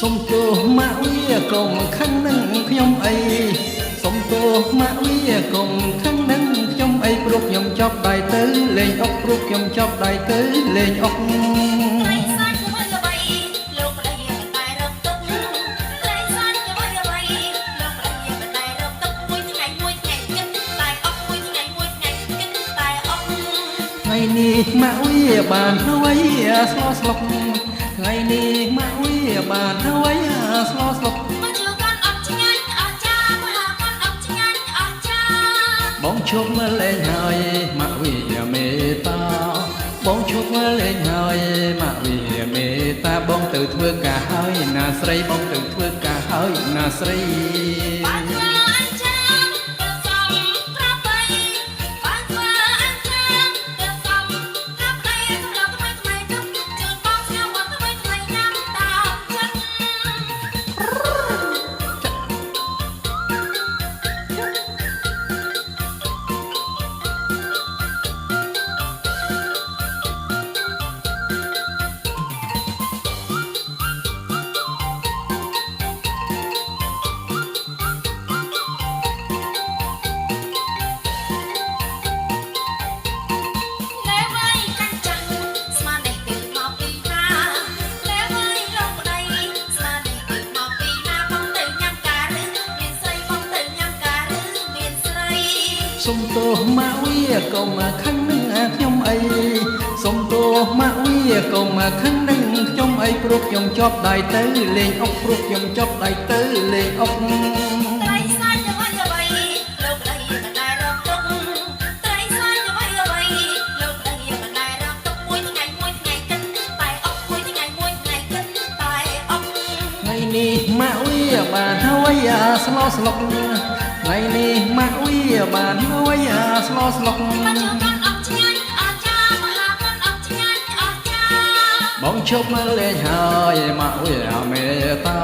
សុំទោសម៉ាក់វាកុំខឹងនឹងខ្ញុំអីសុំទោសម៉ាក់វាកុំខឹងនឹងខ្ញុំអីព្រោះខ្ញុំចប់ដៃទៅលេងអុកព្រោះខ្ញុំចប់ដៃទៅលេងអុកថ្ងៃនេះម៉ាក់វាបានហើយស្លោស្លុកថ្ងៃនេះម៉ាក់វាបានហើយស្លោស្លុកបងជប់មកលេងហើយម៉ាក់វាមេតាបងជប់មកលេងហើយម៉ាក់វាមេតាបងទៅធ្វើការហើយណាស្រីបងទៅធ្វើការហើយណាស្រីសុំទោសម៉ាក់វាកុំខឹងនឹងខ្ញុំអីសុំទោសម៉ាក់វាកុំខឹងនឹងខ្ញុំអីព្រោះខ្ញុំជាប់ដៃទៅលេងអុកព្រោះខ្ញុំជាប់ដៃទៅលេងអុកថ្ងៃនេះម៉ាក់វាបានហើយស្លោស្លុកថ្ងៃនេះម៉ាក់វាបានហើយស្លោស្លុកបងជប់មកលេងហើយម៉ាក់វាមេតា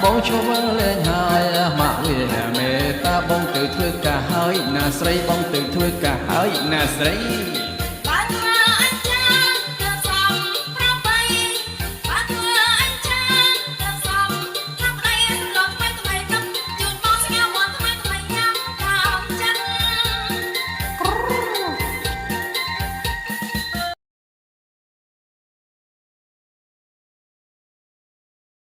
បងជប់មកលេងហើយម៉ាក់វាមេតាបងទៅធ្វើការហើយណាស្រីបងទៅធ្វើការហើយណាស្រី